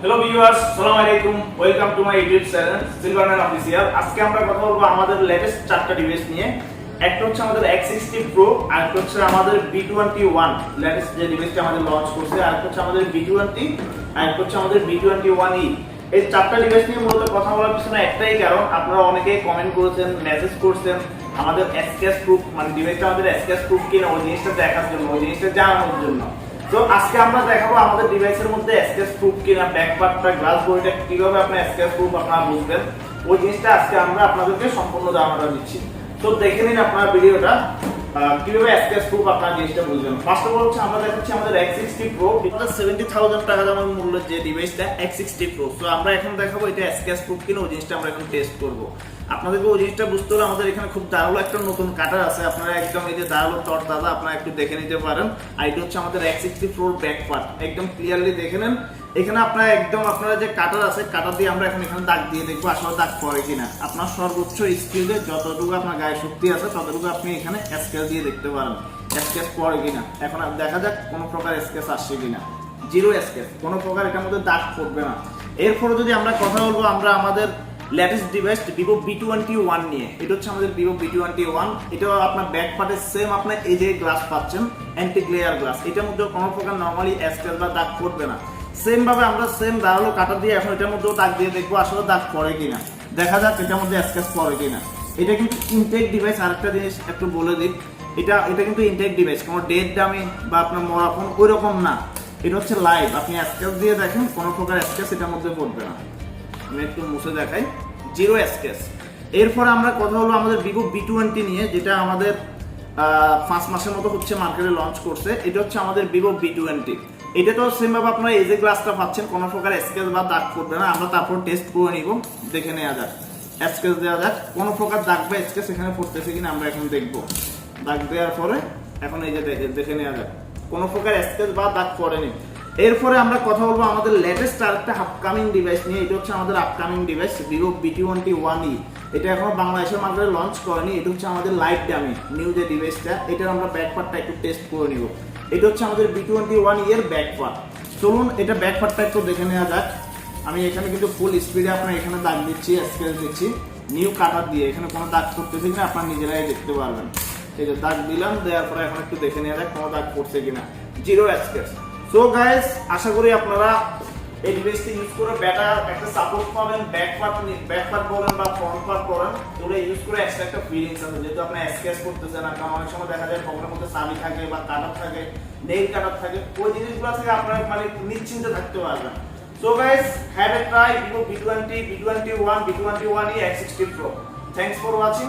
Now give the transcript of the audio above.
Hello viewers, আসসালামু আলাইকুম। Welcome to my YouTube channel Silverman official. আজকে আমরা কথা বলবো আমাদের লেটেস্ট চারটা ডিভাইস নিয়ে। একটা হচ্ছে আমাদের X60 Pro, আর একটা হচ্ছে আমাদের V21 লেটেস্ট যে ডিভাইসটা আমাদের লঞ্চ করছে, আর একটা হচ্ছে আমাদের V20, আর একটা হচ্ছে আমাদের V21e। এই চারটা ডিভাইস নিয়ে মূলত কথা বলার পিছনে একটাই কারণ, আপনারা অনেকেই কমেন্ট করেছেন, মেসেজ করছেন আমাদের স্ক্র্যাচ প্রুফ মানে ডিভাইসটা আমাদের স্ক্র্যাচ প্রুফ কিনা ওই জিনিসটা দেখার জন্য, ওই জিনিসটা জানানোর জন্য। তো আজকে আমরা দেখাবো আমাদের ডিভাইসের মধ্যে স্ক্র্যাচ প্রুফ কিনা, ব্যাক পার্টটা গ্লাস বডিটা কিভাবে আপনি স্ক্র্যাচ প্রুফ আপনারা বুঝবেন, ওই জিনিসটা আজকে আমরা আপনাদেরকে সম্পূর্ণ ধারণা দিচ্ছি। তো দেখে নিন আপনারা ভিডিওটা কিভাবে স্ক্র্যাচ প্রুফ আপনারা জিনিসটা বুঝবেন। ফার্স্ট অফ অল হচ্ছে আমরা দেখাচ্ছি আমাদের X60 Pro, এটা 70,000 টাকা দামের মূল্যের যে ডিভাইসটা X60 Pro। তো আমরা এখন দেখাবো এটা স্ক্র্যাচ প্রুফ কিনা, ওই জিনিসটা আমরা এখন টেস্ট করব। আপনাদেরকে ওই জিনিসটা বুঝতে হলে আমাদের এখানে খুব দারুণ একটা নতুন কাটার আছে, আপনারা একদম এই যে দারুণ তর দাদা আপনারা একটু দেখে নিতে পারেন। আর এটা হচ্ছে আমাদের X60 Pro ব্যাক পার্ট, একদম ক্লিয়ারলি দেখে নেন। এখানে আপনারা একদম আপনারা যে কাটার আছে, কাটার দিয়ে আমরা এখন এখানে দাগ দিয়ে দেখবো আসলে দাগ পড়ে কিনা। আপনার সর্বোচ্চ স্কিলে যতটুকু আপনার গায়ে শক্তি আছে ততটুকু আপনি এখানে স্কেচ দিয়ে দেখতে পারেন স্কেচ পড়ে কিনা। এখন দেখা যাক কোনো প্রকার স্কেচ আসছে কিনা। জিরো স্কেচ, কোনো প্রকার এটার মধ্যে দাগ পড়বে না। এরপরে যদি আমরা কথা বলবো আমরা আমাদের লেটেস্ট ডিভাইস Vivo V21 নিয়ে। এটা হচ্ছে আমাদের Vivo V21, এটাও আপনার ব্যাক পার্টে সেম আপনার এই যে গ্লাস পাচ্ছেন, অ্যান্টি গ্লেয়ার গ্লাস। এটার মধ্যে কোনো প্রকার নরমালি স্কেচ বা দাগ পড়বে না। সেম ভাবে আমরা সেম ধারালো কাটা দিয়ে এখন এটার মধ্যেও দাগ দিয়ে দেখবো আসলে দাগ পড়ে কিনা। দেখা যাক এটার মধ্যে স্কেচ পড়ে কিনা। এটা কিন্তু ইনটেক ডিভাইস। আরেকটা জিনিস একটু বলে দিই, এটা কিন্তু ইনটেক ডিভাইস, কোনো ডেট ডামি বা আপনার মরা ফোন ওই রকম না। এটা হচ্ছে লাইভ, আপনি স্কেচ দিয়ে দেখেন কোনো প্রকার স্কেচ এটার মধ্যে পড়বে না। আমি একটু মুছে দেখাই, জিরো স্কেচ। এরপর আমরা কথা বলবো আমাদের Vivo V20 নিয়ে, যেটা আমাদের 5 মাসের মতো হচ্ছে মার্কেটে লঞ্চ করছে। এটা হচ্ছে আমাদের Vivo V20। এটা তো সেম ভাবে আপনারা এই যে গ্লাসটা পাচ্ছেন, কোনো প্রকার স্কেচ বা দাগ পড়বে না। আমরা তারপর টেস্ট করে নিব, দেখে নেওয়া যাক, স্কেচ দেওয়া যাক কোনো প্রকার দাগ বা স্কেচ এখানে পড়তেছে কিনা আমরা এখন দেখব। দাগ দেওয়ার পরে এখন এই যে দেখে নেওয়া যাক কোনো প্রকার স্কেচ বা দাগ পড়েনি। এরপরে আমরা কথা বলবো আমাদের লেটেস্ট আরেকটা আপকামিং ডিভাইস নিয়ে। এটা হচ্ছে আমাদের আপকামিং ডিভাইস Vivo V21e। এটা এখনো বাংলাদেশের মার্কেটে লঞ্চ করেনি। এটা হচ্ছে আমাদের লাইট ডামি নিউ যে ডিভাইসটা, এটার আমরা ব্যাক পার্টটা একটু টেস্ট করে নিব। এটা হচ্ছে আমাদের V21e এর ব্যাক পার্ট। চলুন এটা ব্যাক পার্টটা একটু দেখে নেওয়া যাক। আমি এখানে কিন্তু ফুল স্পিডে আপনার এখানে দাগ দিচ্ছি, স্কেচ দিচ্ছি নিউ কাটার দিয়ে। এখানে কোনো দাগ পড়তেছে কিনা আপনার নিজেরাই দেখতে পারবেন। এই যে দাগ দিলাম, দেওয়ার পরে এখন একটু দেখে নেওয়া যাক কোনো দাগ পড়ছে কিনা। Zero sketch. সো গাইস, আশা করি আপনারা এই ডিভাইসটি ইউজ করে বেটার একটা সাপোর্ট পাবেন। ব্যাক পার্ট বলেন বা ফ্রন্ট পার্ট বলেন, এগুলো ইউজ করে এক্সট্রা একটা ফিলিংস আছে। যেহেতু আপনি স্কেচ করতেছেন, আপনার অনেক সময় দেখা যায় পকেটের মধ্যে চাবি থাকে বা কাটার থাকে, নেইল কাটার থাকে, ওই জিনিসগুলো থেকে আপনারা মানে নিশ্চিন্তে থাকতে পারবেন। So guys, have a try Vivo V20, V21, V21e X60 Pro. Thanks for watching.